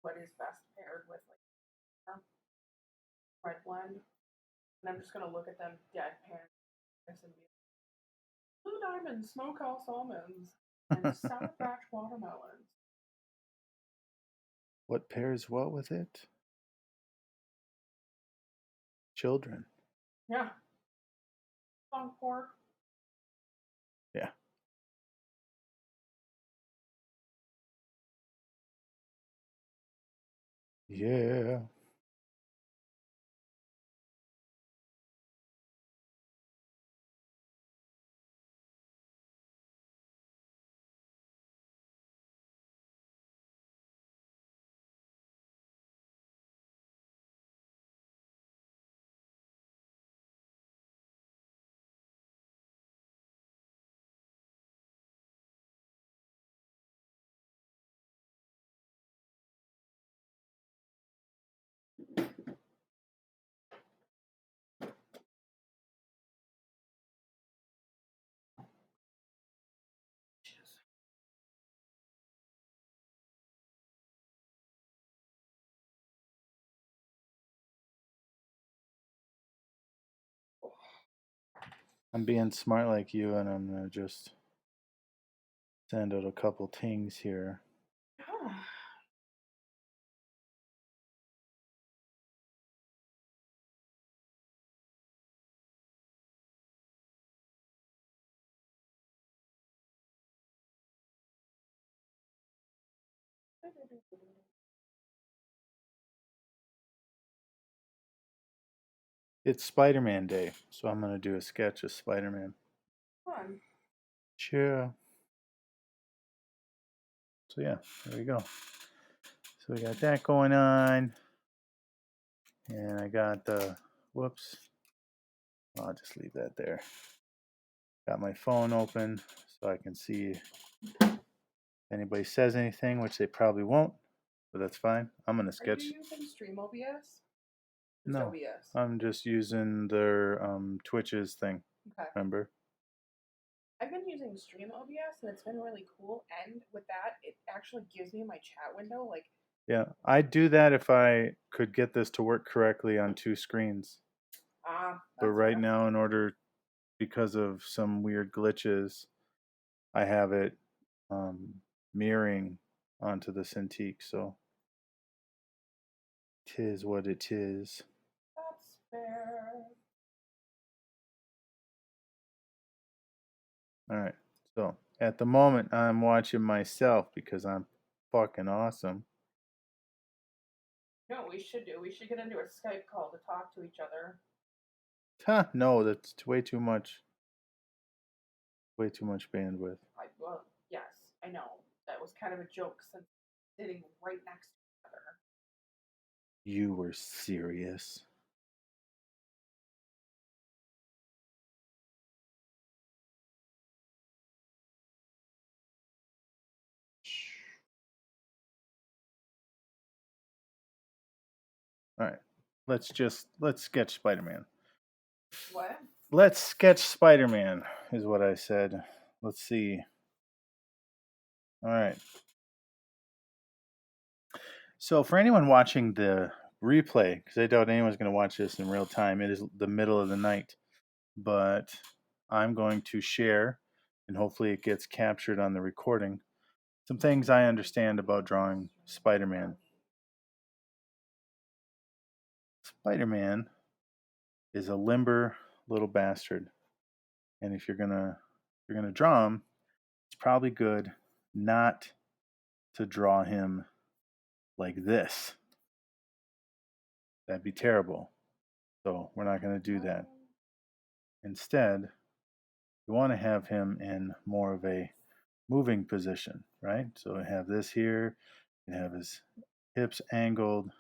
what is best paired with like red blend. And I'm just gonna look at them deadpan and be like, blue diamond smokehouse almonds and sour patch watermelons. What pairs well with it? Children. Yeah, skunk pork. Yeah. Yeah. I'm being smart like you, and I'm gonna just send out a couple tings here. It's Spider-Man Day, so I'm gonna do a sketch of Spider-Man. Fun. Sure. So yeah, there we go. So we got that going on, and I got the whoops. I'll just leave that there. Got my phone open so I can see if anybody says anything, which they probably won't, but that's fine. I'm gonna Are you sketch. using Stream OBS? Just No, OBS. I'm just using their Twitch's thing. Okay. Remember? I've been using Stream OBS and it's been really cool. And with that, it actually gives me my chat window. Like, Yeah, I'd do that if I could get this to work correctly on two screens. But that's right fair. now, in order, because of some weird glitches, I have it mirroring onto the Cintiq. So, tis what it is. That's fair. All right. So, at the moment, I'm watching myself because I'm fucking awesome. No, we should do. We should get into a Skype call to talk to each other. Huh, no, that's way too much. Way too much bandwidth. Well, yes, I know. That was kind of a joke since sitting right next to each other. You were serious. All right. Let's sketch Spider-Man. What? Let's sketch Spider-Man is what I said. Let's see. All right. So for anyone watching the replay, because I doubt anyone's going to watch this in real time, it is the middle of the night. But I'm going to share, and hopefully it gets captured on the recording, some things I understand about drawing Spider-Man. Spider-Man is a limber little bastard, and if you're gonna draw him, it's probably good not to draw him like this. That'd be terrible. So we're not going to do that. Instead, we want to have him in more of a moving position, right? So we have this here, and have his hips angled,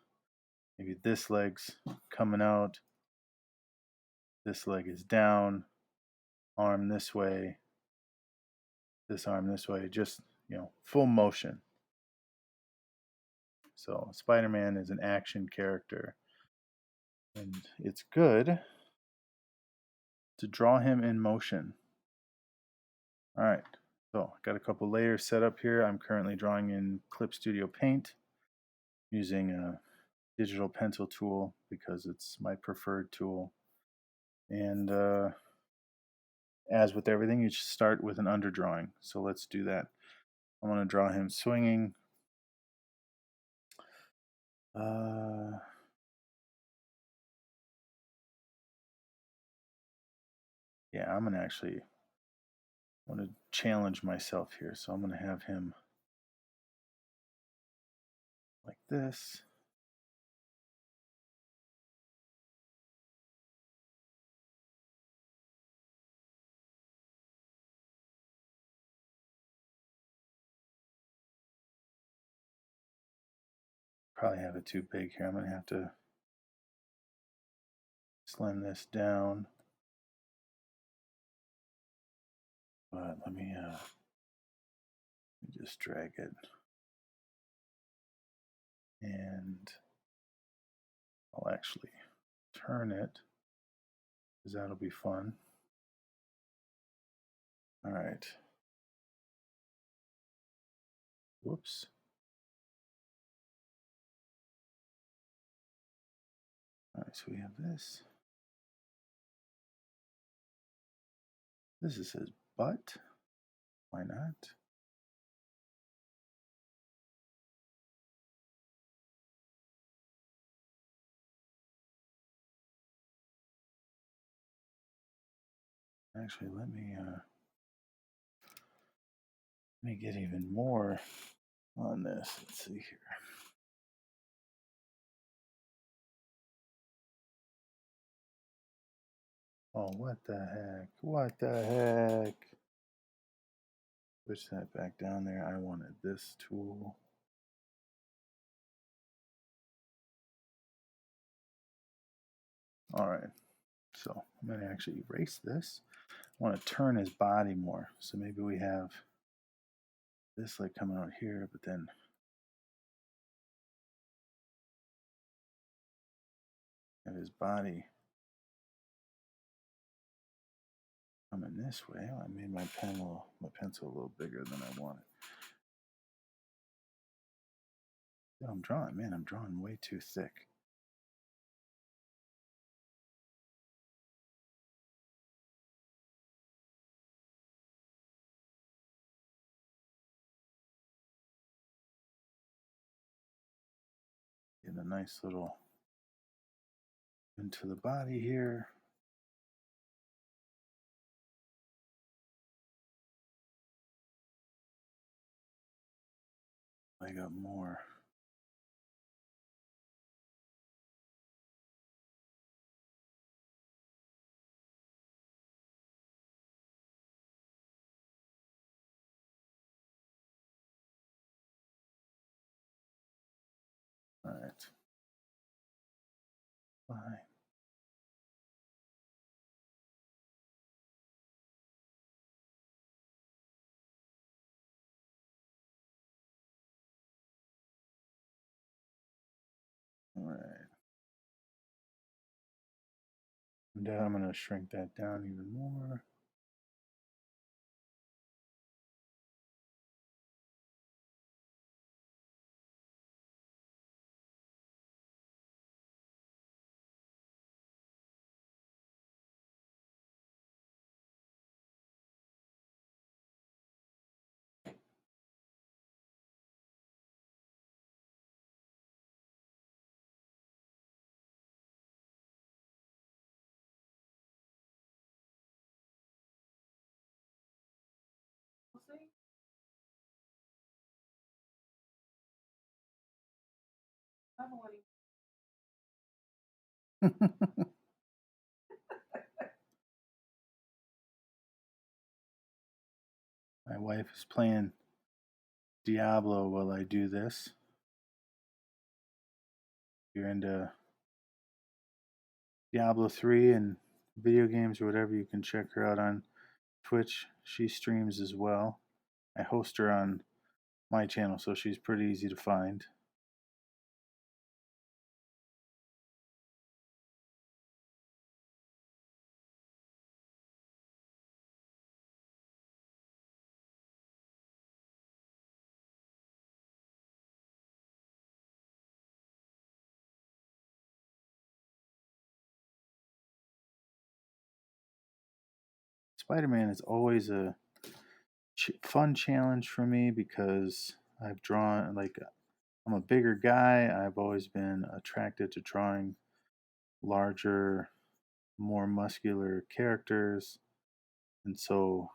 maybe this leg's coming out, this leg is down, arm this way, this arm this way, just, full motion. So Spider-Man is an action character, and it's good to draw him in motion. All right, so I got a couple layers set up here. I'm currently drawing in Clip Studio Paint. using a digital pencil tool because it's my preferred tool. And as with everything, you just start with an underdrawing. So let's do that. I want to draw him swinging. Yeah, I'm going to actually want to challenge myself here. So I'm going to have him like this. Probably have it too big here. I'm going to have to slim this down. But let me just drag it. And I'll actually turn it because that'll be fun. All right. Whoops. All right, so we have this. This is his butt. Why not? Actually, let me get even more on this. Let's see here. Oh, what the heck? What the heck? Push that back down there. I wanted this tool. All right. So I'm going to actually erase this. I want to turn his body more. So maybe we have this like coming out here, but then have his body coming this way. Oh, I made my pencil a little bigger than I wanted. I'm drawing, man, I'm drawing way too thick. Get a nice little into the body here. I got more. All right. Fine. All right. And then I'm going to shrink that down even more. We'll see. I don't want My wife is playing Diablo while I do this. If you're into Diablo 3 and video games or whatever, you can check her out on Twitch. She streams as well. I host her on my channel, so she's pretty easy to find. Spider-Man is always a fun challenge for me because I've drawn, like, I'm a bigger guy. I've always been attracted to drawing larger, more muscular characters. And so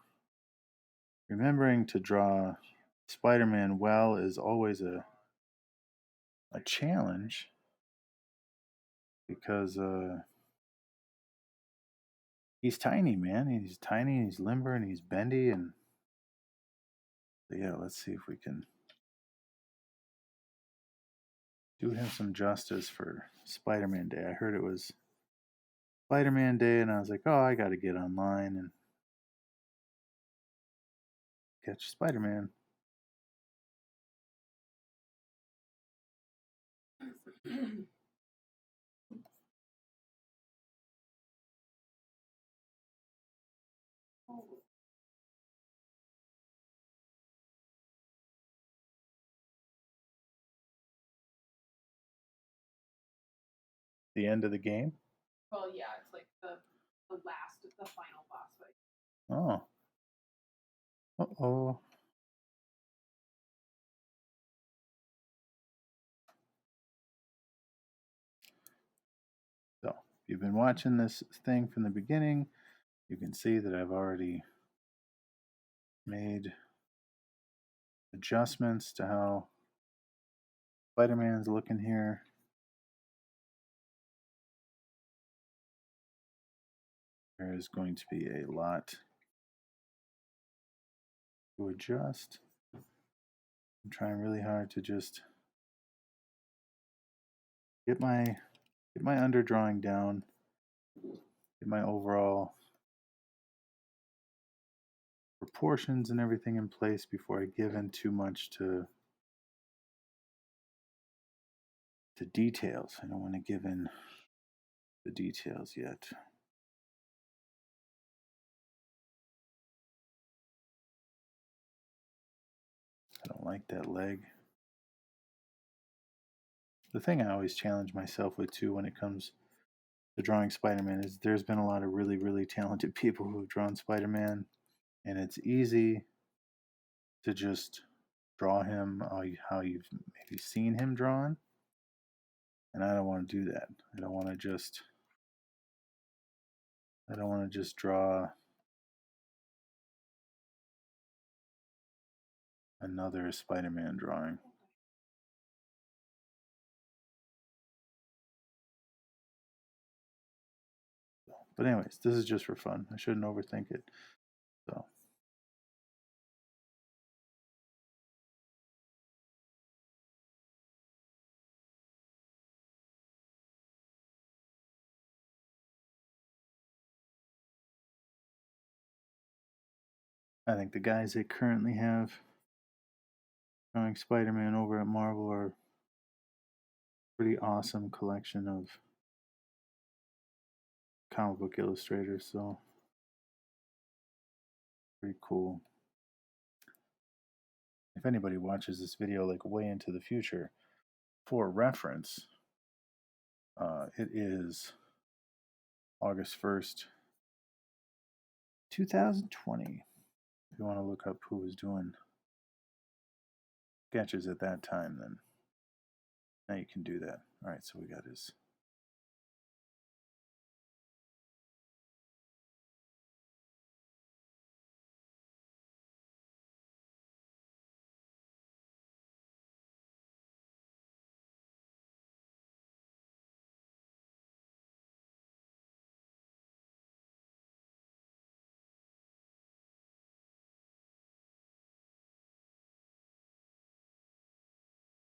remembering to draw Spider-Man well is always a challenge because he's tiny, man. He's tiny, he's limber, and he's bendy. And yeah, let's see if we can do him some justice for Spider-Man Day. I heard it was Spider-Man Day, and I was like, oh, I got to get online and catch Spider-Man. The end of the game? Well, yeah, it's like the final boss fight. Oh. Uh-oh. So, if you've been watching this thing from the beginning, you can see that I've already made adjustments to how Spider-Man's looking here. There is going to be a lot to adjust. I'm trying really hard to just get my underdrawing down, get my overall proportions and everything in place before I give in too much to details. I don't want to give in the details yet. I don't like that leg. The thing I always challenge myself with too when it comes to drawing Spider-Man is there's been a lot of really, really talented people who have drawn Spider-Man, and it's easy to just draw him how you've maybe seen him drawn. And I don't want to do that. I don't want to just draw another Spider-Man drawing. But anyways, this is just for fun. I shouldn't overthink it. So I think the guys they currently have drawing Spider-Man over at Marvel are a pretty awesome collection of comic book illustrators, so pretty cool. If anybody watches this video like way into the future, for reference, it is August 1st, 2020. If you want to look up who was doing sketches at that time, then now you can do that. All right, so we got his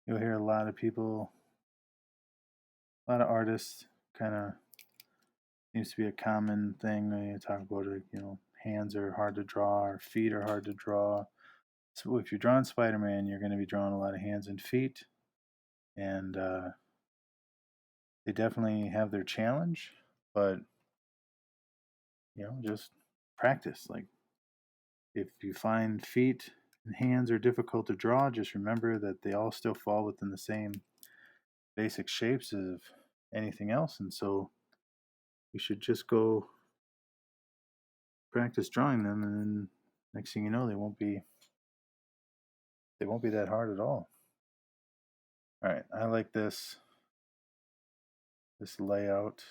you'll hear a lot of people, a lot of artists kind of seems to be a common thing. They talk about it, hands are hard to draw or feet are hard to draw. So if you're drawing Spider-Man, you're going to be drawing a lot of hands and feet, and they definitely have their challenge, but just practice. Like if you find feet and hands are difficult to draw, just remember that they all still fall within the same basic shapes of anything else, and so you should just go practice drawing them, and then next thing you know, they won't be that hard at all. All right, I like this layout.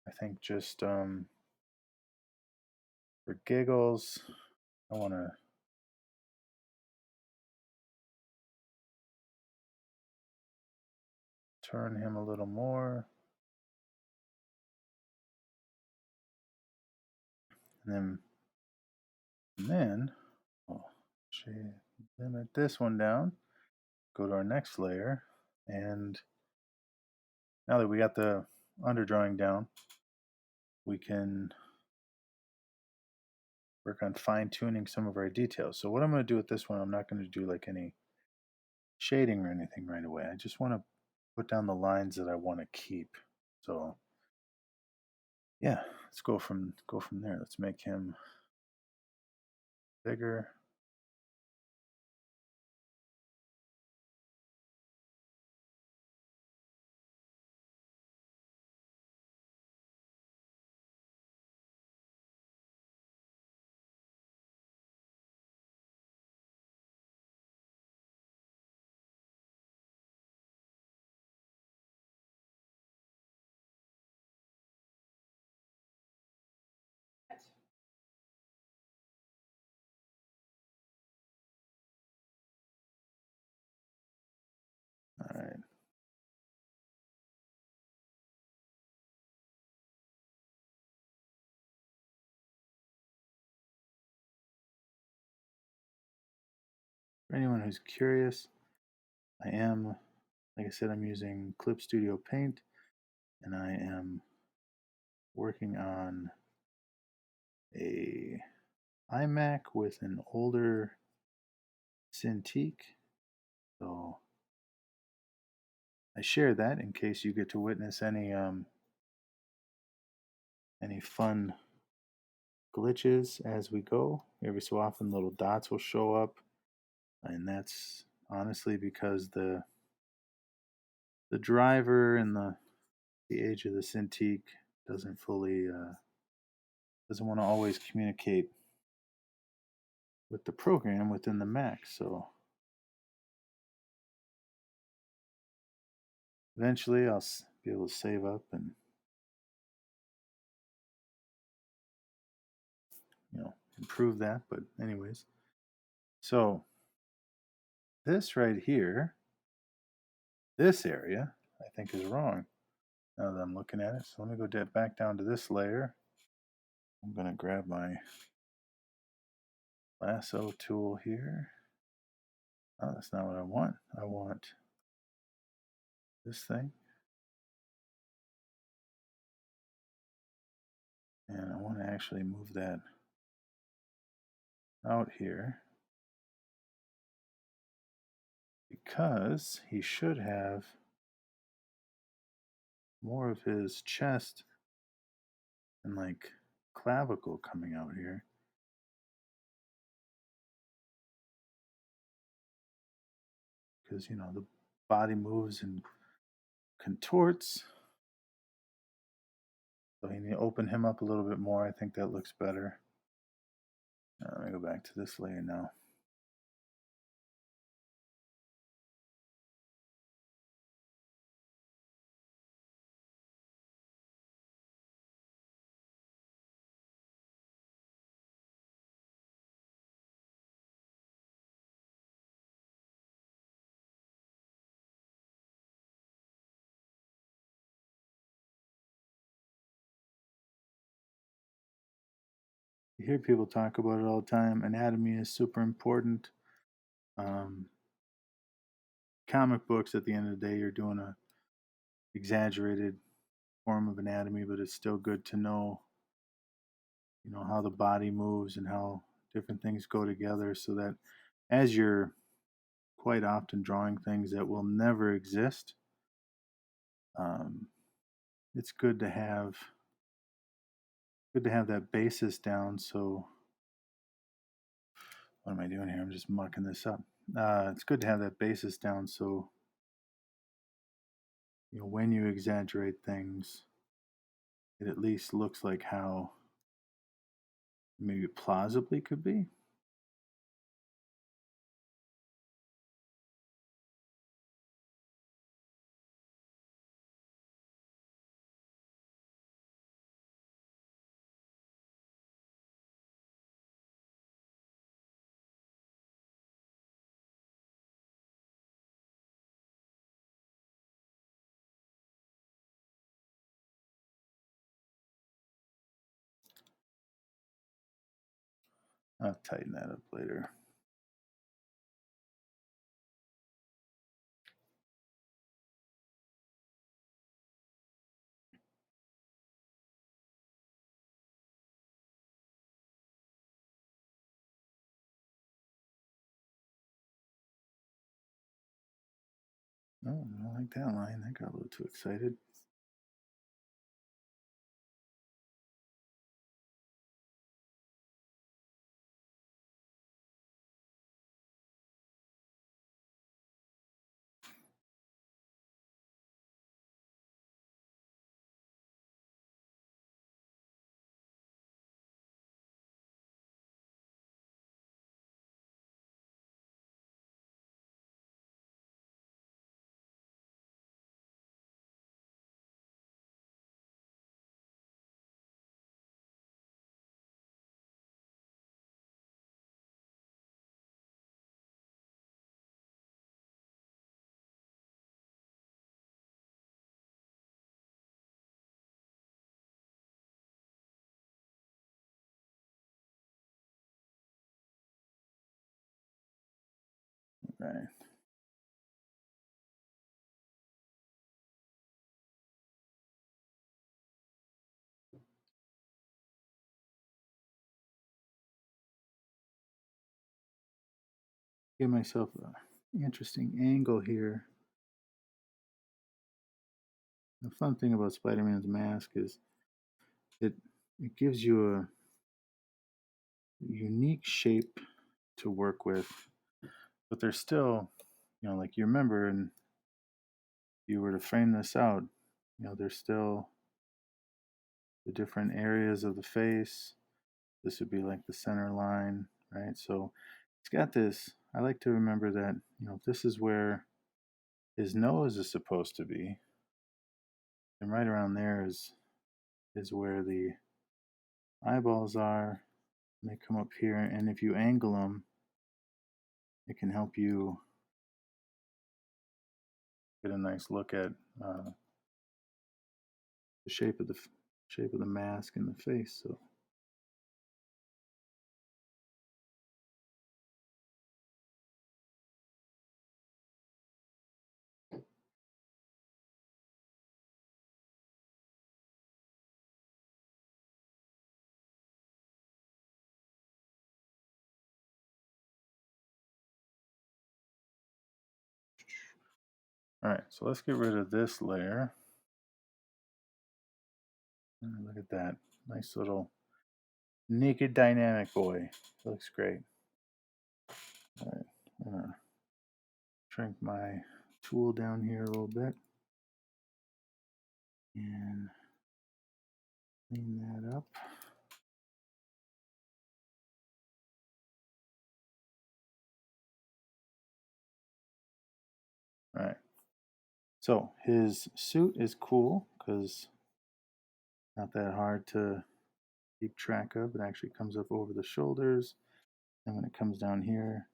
I think just for giggles, I want to turn him a little more. And then I'll limit this one down, go to our next layer, and now that we got the underdrawing down, we can work on fine-tuning some of our details. So what I'm going to do with this one, I'm not going to do like any shading or anything right away. I just want to put down the lines that I want to keep. So yeah, let's go from there. Let's make him bigger. All right. For anyone who's curious, I am, like I said, I'm using Clip Studio Paint, and I am working on a iMac with an older Cintiq. So I share that in case you get to witness any fun glitches as we go. Every so often little dots will show up, and that's honestly because the driver and the age of the Cintiq doesn't fully doesn't want to always communicate with the program within the Mac. So eventually I'll be able to save up and improve that. But anyways, so this right here, this area, I think is wrong now that I'm looking at it. So let me go back down to this layer. I'm going to grab my lasso tool here. Oh, that's not what I want. I want this thing. And I want to actually move that out here because he should have more of his chest and like clavicle coming out here. Because, the body moves and contorts. So you need to open him up a little bit more. I think that looks better. Let me go back to this layer now. You hear people talk about it all the time. Anatomy is super important. Comic books, at the end of the day, you're doing a exaggerated form of anatomy, but it's still good to know, how the body moves and how different things go together, so that as you're quite often drawing things that will never exist, it's good to have that basis down. So what am I doing here? I'm just mucking this up. It's good to have that basis down, so when you exaggerate things, it at least looks like how maybe plausibly could be. I'll tighten that up later. Oh, I don't like that line. I got a little too excited. Right. Give myself an interesting angle here. The fun thing about Spider-Man's mask is it gives you a unique shape to work with, but there's still, like you remember, and you were to frame this out, there's still the different areas of the face. This would be like the center line, right? So it's got this. I like to remember that, this is where his nose is supposed to be, and right around there is where the eyeballs are. And they come up here, and if you angle them, it can help you get a nice look at the shape of the mask and the face. So all right, so let's get rid of this layer. Look at that. Nice little naked dynamic boy. Looks great. All right, I'm gonna shrink my tool down here a little bit and clean that up. All right. So his suit is cool because not that hard to keep track of. It actually comes up over the shoulders, and when it comes down here,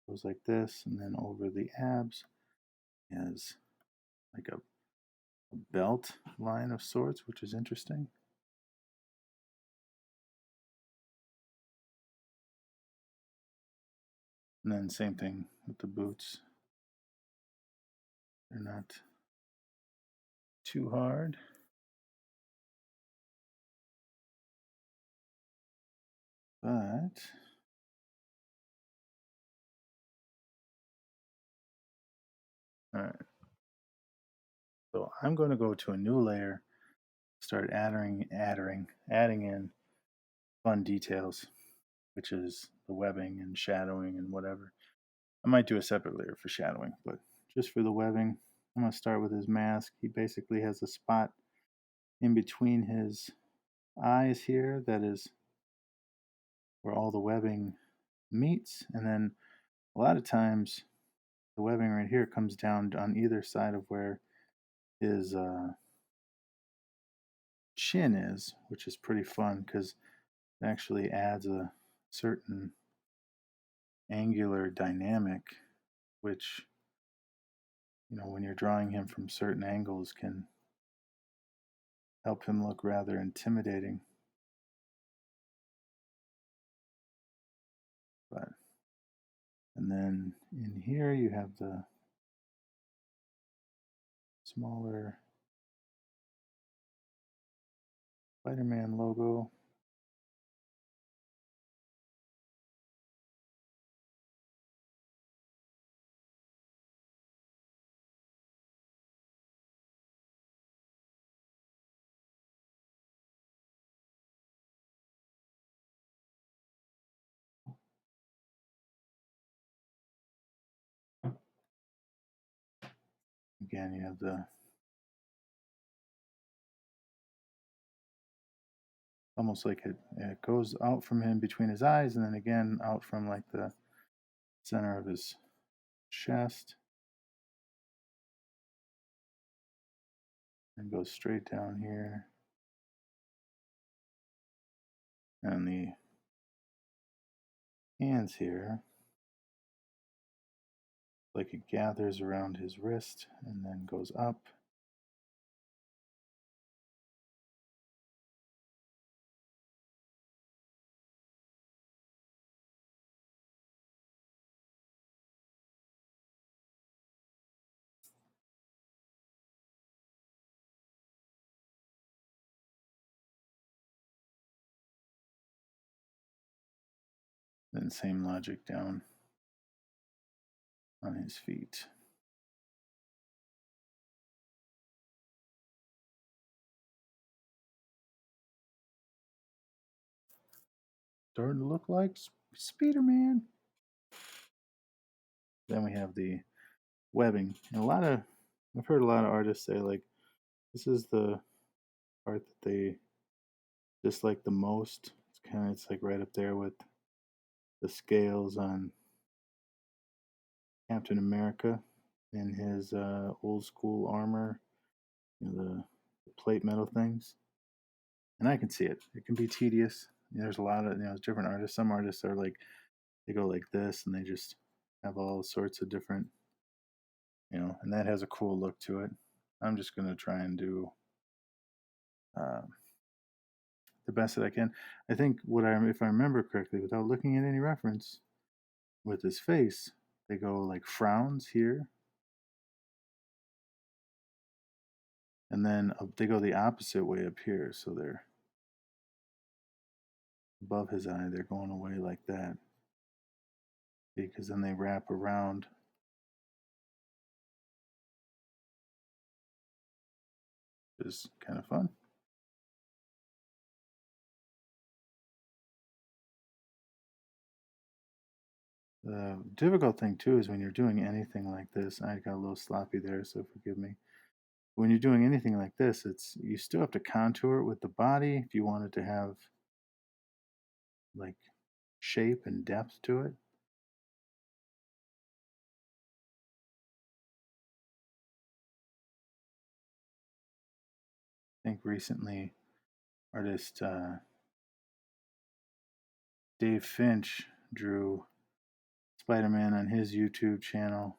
it goes like this, and then over the abs is like a belt line of sorts, which is interesting. And then same thing with the boots. They're not too hard. But all right. So I'm going to go to a new layer, start adding in fun details, which is the webbing and shadowing and whatever. I might do a separate layer for shadowing, but just for the webbing, I'm going to start with his mask. He basically has a spot in between his eyes here that is where all the webbing meets, and then a lot of times the webbing right here comes down on either side of where his chin is, which is pretty fun because it actually adds a certain angular dynamic, which, you know, when you're drawing him from certain angles can help him look rather intimidating. But, and then in here you have the smaller SpiderMan logo. Again, you have the almost like it goes out from him between his eyes, and then again out from like the center of his chest, and goes straight down here. And the hands here, like it gathers around his wrist and then goes up. Then same logic down on his feet. Starting to look like SpiderMan. Then we have the webbing. And I've heard a lot of artists say, like, this is the part that they dislike the most. It's like right up there with the scales on Captain America in his old school armor, you know, the plate metal things. And I can see it. It can be tedious. You know, there's a lot of, you know, different artists. Some artists are like, they go like this and they just have all sorts of different, you know, and that has a cool look to it. I'm just going to try and do the best that I can. I think if I remember correctly, without looking at any reference, with his face, they go like frowns here, and then they go the opposite way up here. So they're above his eye, they're going away like that, because then they wrap around. Is kind of fun. The difficult thing too is when you're doing anything like this, I got a little sloppy there, so forgive me. When you're doing anything like this, you still have to contour it with the body if you want it to have like shape and depth to it. I think recently artist Dave Finch drew SpiderMan on his YouTube channel,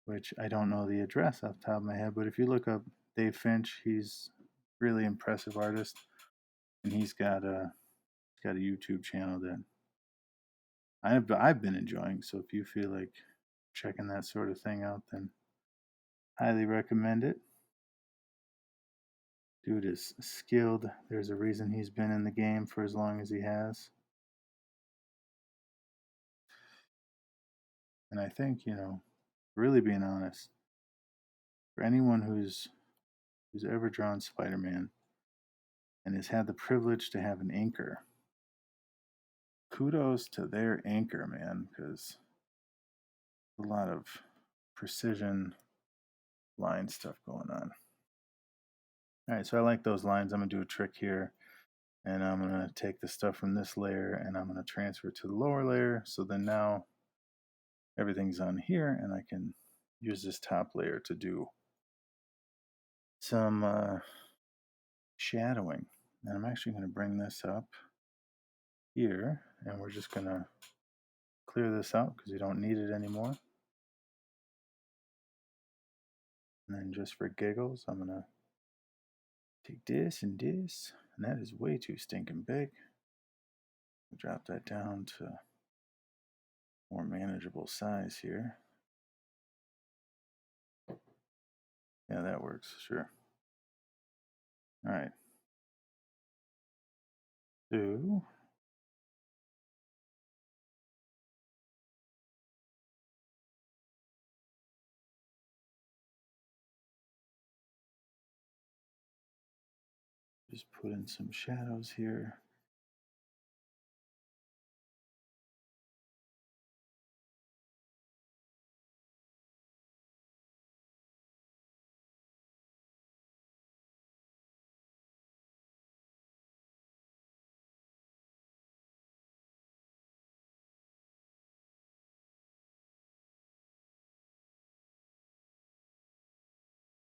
which I don't know the address off the top of my head, but if you look up Dave Finch, he's a really impressive artist, and he's got a YouTube channel that I've been enjoying. So if you feel like checking that sort of thing out, then highly recommend it. Dude is skilled. There's a reason he's been in the game for as long as he has. And I think, you know, really being honest, for anyone who's ever drawn Spider-Man and has had the privilege to have an inker, kudos to their inker, man, because a lot of precision line stuff going on. All right, so I like those lines. I'm gonna do a trick here. And I'm going to take the stuff from this layer and I'm going to transfer it to the lower layer. So then now everything's on here and I can use this top layer to do some shadowing. And I'm actually going to bring this up here and we're just going to clear this out because you don't need it anymore. And then just for giggles, I'm going to take this and this, and that is way too stinking big. Drop that down to more manageable size here. Yeah, that works, sure. All right. So just put in some shadows here.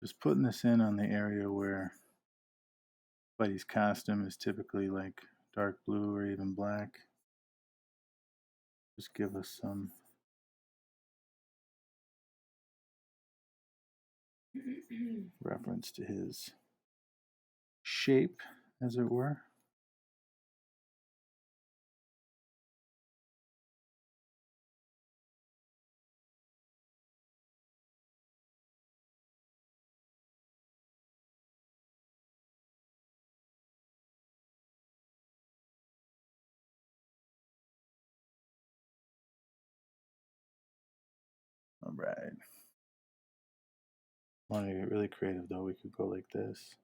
Just putting this in on the area where Buddy's costume is typically like dark blue or even black. Just give us some reference to his shape, as it were. All right. Want to get really creative though, we could go like this.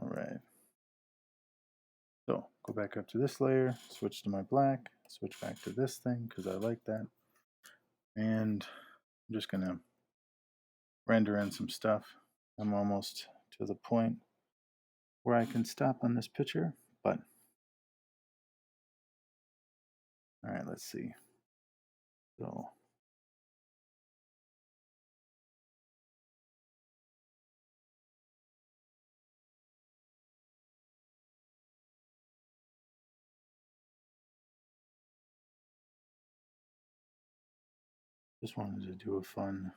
All right. So go back up to this layer, switch to my black, switch back to this thing because I like that. And I'm just going to render in some stuff. I'm almost to the point where I can stop on this picture, but all right, let's see. So just wanted to do a fun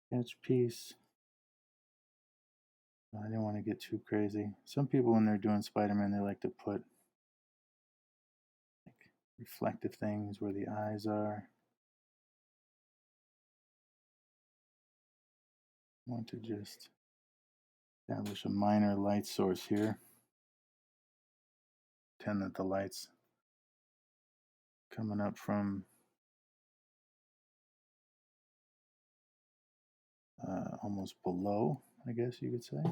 sketch piece. I didn't want to get too crazy. Some people, when they're doing Spider-Man, they like to put like reflective things where the eyes are. I want to just establish a minor light source here. Pretend that the light's coming up from almost below, I guess you could say.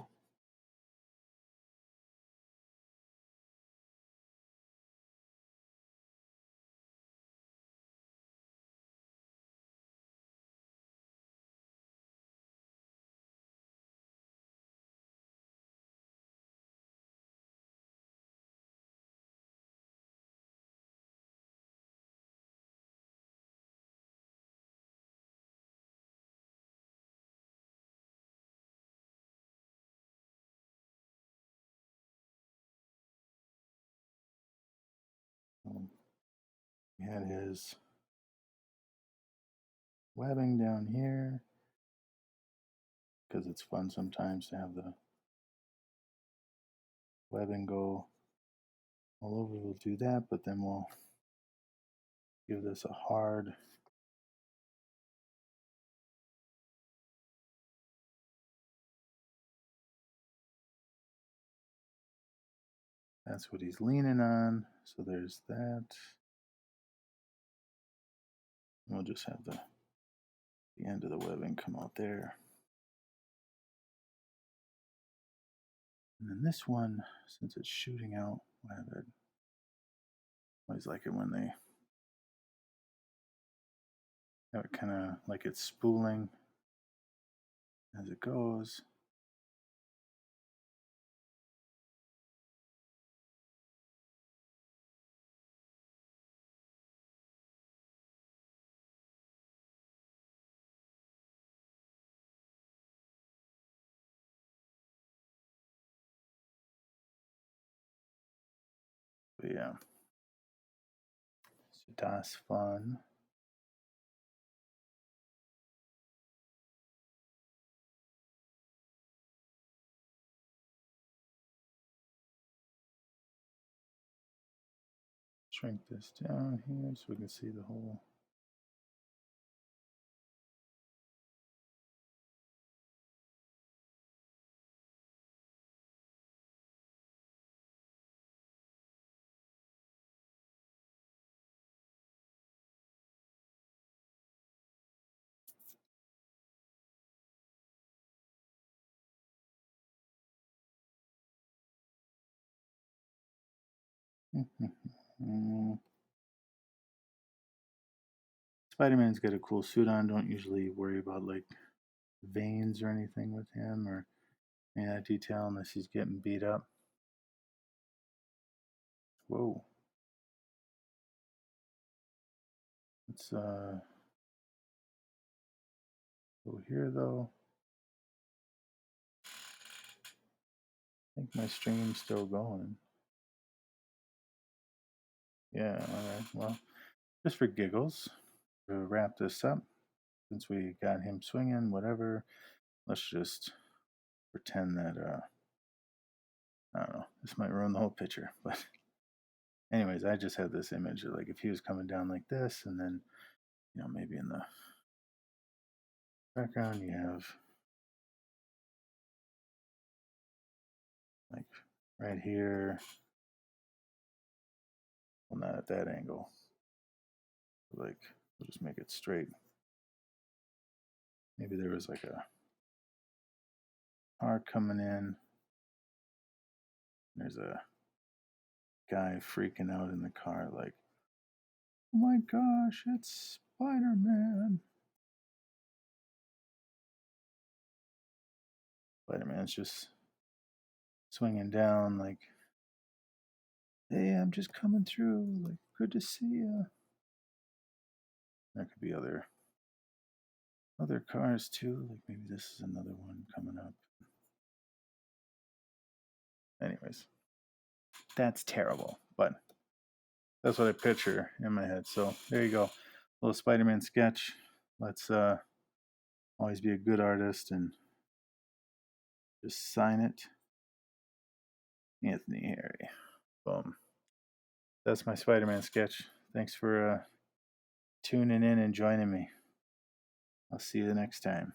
He had his webbing down here because it's fun sometimes to have the webbing go all over. We'll do that, but then we'll give this a hard That's what he's leaning on. So there's that. We'll just have the end of the webbing come out there. And then this one, since it's shooting out, we'll have it. I always like it when they have it kind of like it's spooling as it goes. But yeah, so that's fun. Shrink this down here so we can see the whole. Spider-Man's got a cool suit on. Don't usually worry about like veins or anything with him or any of that detail unless he's getting beat up. Whoa. Let's go here though. I think my stream's still going. Yeah, alright. Well, just for giggles, to wrap this up, since we got him swinging, whatever, let's just pretend that, I don't know, this might ruin the whole picture, but anyways, I just had this image of like if he was coming down like this, and then, you know, maybe in the background you have like right here, well, not at that angle, like we'll just make it straight. Maybe there was like a car coming in. There's a guy freaking out in the car, like, oh my gosh, it's Spider-Man. Spider-Man's just swinging down, like, hey, I'm just coming through, like, good to see you. There could be other cars too, like maybe this is another one coming up. Anyways, that's terrible, but that's what I picture in my head. So there you go, little Spider-Man sketch. Let's always be a good artist and just sign it, Anthony Hary. Boom. That's my Spider-Man sketch. Thanks for tuning in and joining me. I'll see you the next time.